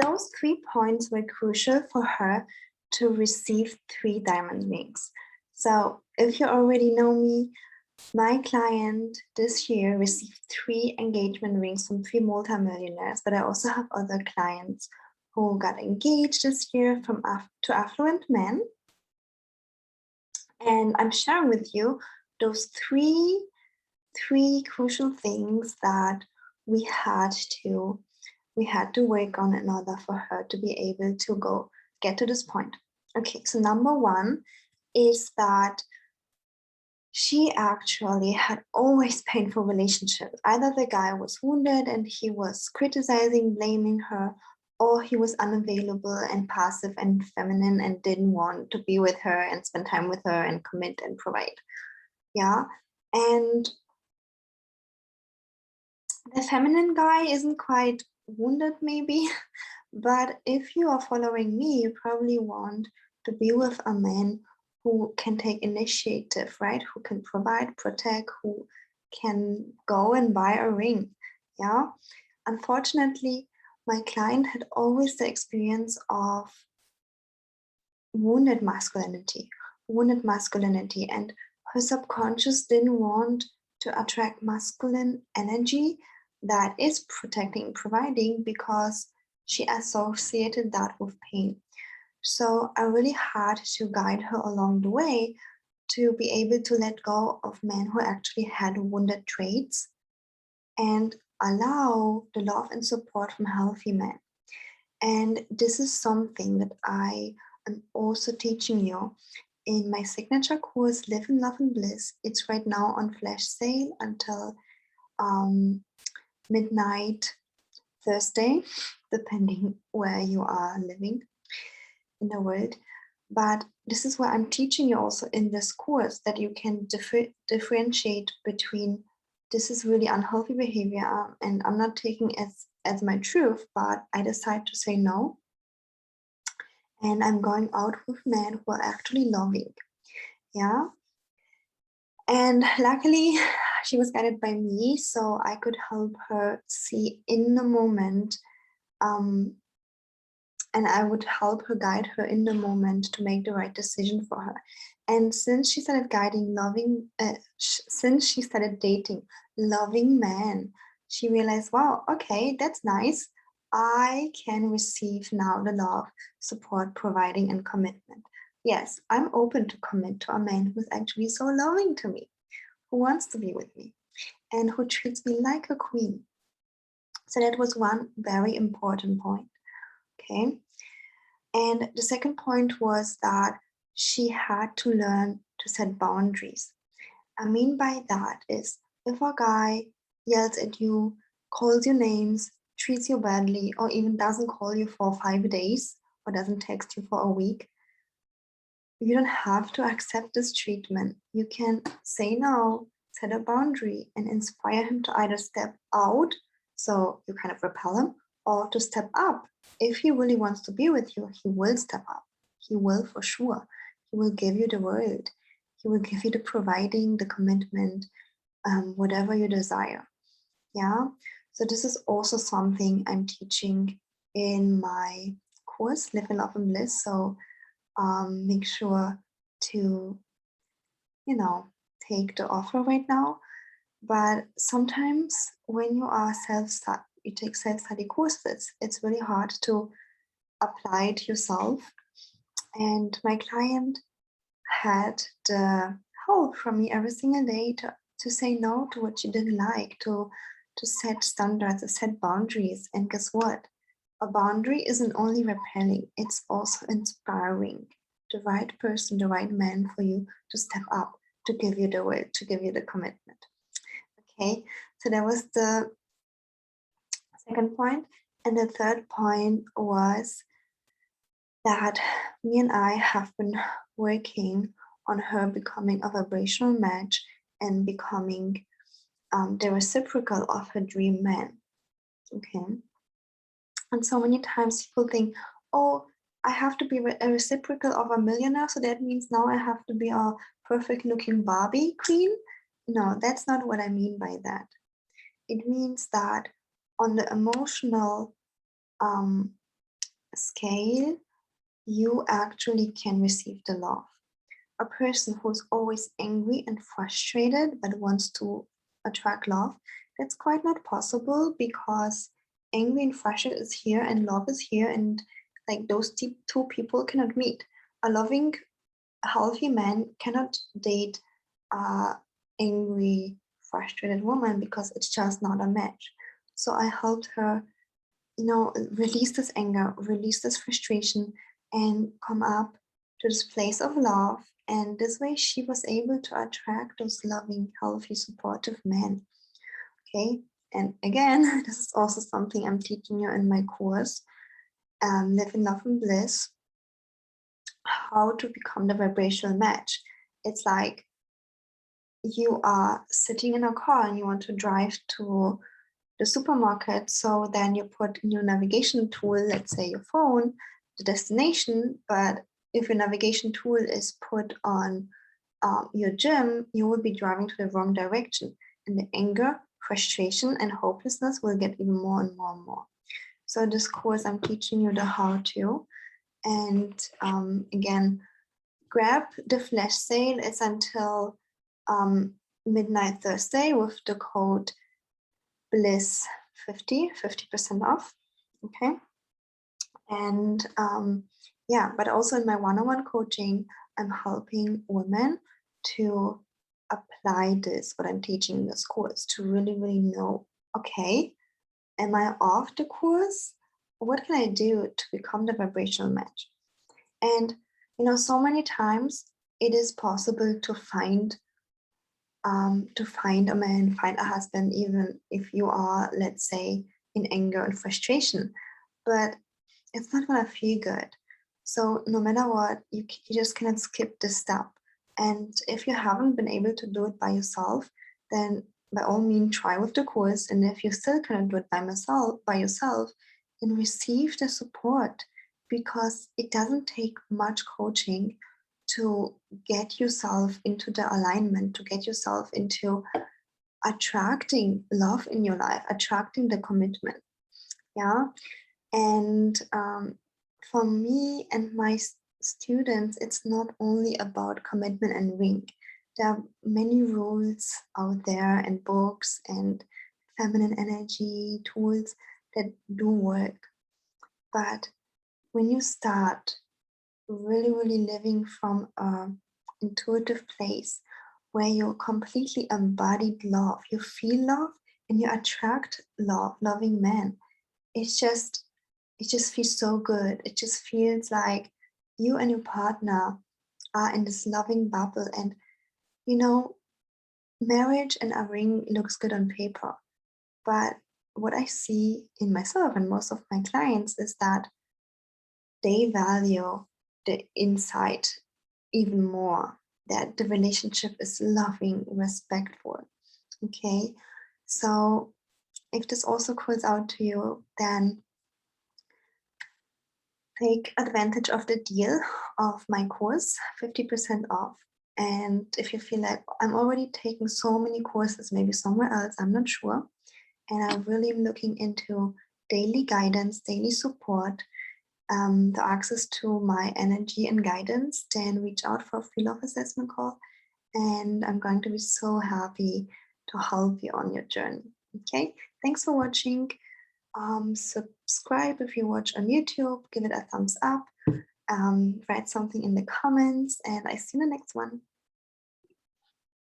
those 3 points were crucial for her to receive 3 diamond rings. So if you already know me, my client this year received 3 engagement rings from 3 multimillionaires, but I also have other clients who got engaged this year to affluent men. And I'm sharing with you those three crucial things that we had to work on in order for her to be able to get to this point. Okay, so number 1 is that she actually had always painful relationships. Either the guy was wounded and he was criticizing, blaming her, or he was unavailable and passive and feminine and didn't want to be with her and spend time with her and commit and provide. Yeah. And the feminine guy isn't quite wounded maybe, but if you are following me, you probably want to be with a man who can take initiative, right? Who can provide, protect, who can go and buy a ring. Yeah. Unfortunately, my client had always the experience of wounded masculinity, and her subconscious didn't want to attract masculine energy that is protecting and providing because she associated that with pain. So I really had to guide her along the way to be able to let go of men who actually had wounded traits and allow the love and support from healthy men. And this is something that I am also teaching you in my signature course, Live in Love and Bliss. It's right now on flash sale until midnight Thursday, depending where you are living in the world. But this is where I'm teaching you also in this course that you can differentiate between this is really unhealthy behavior and I'm not taking it as my truth, but I decide to say no. And I'm going out with men who are actually loving. Yeah. And luckily, she was guided by me, so I could help her see in the moment. And I would help her, guide her in the moment to make the right decision for her. And since she started since she started dating loving men, she realized, wow, okay, that's nice. I can receive now the love, support, providing, and commitment. Yes, I'm open to commit to a man who's actually so loving to me, who wants to be with me, and who treats me like a queen. So that was one very important point. Okay. And the second point was that she had to learn to set boundaries. I mean by that is if a guy yells at you, calls you names, treats you badly, or even doesn't call you for 5 days or doesn't text you for a week, you don't have to accept this treatment. You can say no, set a boundary, and inspire him to either step out, so you kind of repel him, or to step up. If he really wants to be with you, he will step up. He will for sure. He will give you the world. He will give you the providing, the commitment, whatever you desire. Yeah. So this is also something I'm teaching in my course, Live in Love and Bliss. So make sure to, take the offer right now. But sometimes when you are you take self-study courses, it's really hard to apply it yourself. And my client had the help from me every single day to say no to what she didn't like, to set standards, to set boundaries. And guess what? A boundary isn't only repelling, it's also inspiring the right person, the right man for you to step up, to give you the word, to give you the commitment. Okay, so that was the second point. And the third point was that me and I have been working on her becoming a vibrational match and becoming the reciprocal of her dream man. Okay. And so many times people think, oh, I have to be a reciprocal of a millionaire, so that means now I have to be a perfect looking Barbie queen. No, that's not what I mean by that. It means that on the emotional scale, you actually can receive the love. A person who's always angry and frustrated but wants to attract love, that's quite not possible because angry and frustrated is here and love is here, and like those two people cannot meet. A loving, healthy man cannot date a angry, frustrated woman because it's just not a match. So I helped her, release this anger, release this frustration, and come up to this place of love. And this way, she was able to attract those loving, healthy, supportive men. Okay. And again, this is also something I'm teaching you in my course, Live in Love and Bliss, how to become the vibrational match. It's like you are sitting in a car and you want to drive to the supermarket. So then you put in your navigation tool, let's say your phone, the destination. But if your navigation tool is put on your gym, you will be driving to the wrong direction. And the anger, frustration, and hopelessness will get even more and more and more. So this course, I'm teaching you the how to. And again, grab the flash sale. It's until midnight Thursday with the code Bliss 50% off. Okay. And yeah, but also in my one-on-one coaching, I'm helping women to apply this, what I'm teaching in this course, to really, really know, okay, am I off the course? What can I do to become the vibrational match? And so many times it is possible to find a man, find a husband, even if you are, let's say, in anger and frustration. But it's not gonna feel good. So no matter what, you just cannot skip this step. And if you haven't been able to do it by yourself, then by all means try with the course. And if you still cannot do it by yourself, then receive the support, because it doesn't take much coaching to get yourself into the alignment, to get yourself into attracting love in your life, attracting the commitment. Yeah. And for me and my students, it's not only about commitment and ring. There are many rules out there and books and feminine energy tools that do work. But when you start really, really living from an intuitive place where you completely embodied love, you feel love and you attract love, loving men. It just feels so good. It just feels like you and your partner are in this loving bubble. And you know, marriage and a ring looks good on paper. But what I see in myself and most of my clients is that they value the inside even more, that the relationship is loving, respectful. Okay. So if this also calls out to you, then take advantage of the deal of my course, 50% off. And if you feel like I'm already taking so many courses, maybe somewhere else, I'm not sure, and I really am looking into daily guidance, daily support, the access to my energy and guidance, then reach out for a free love assessment call. And I'm going to be so happy to help you on your journey. Okay, thanks for watching. Subscribe if you watch on YouTube, give it a thumbs up, write something in the comments, and I see you in the next one.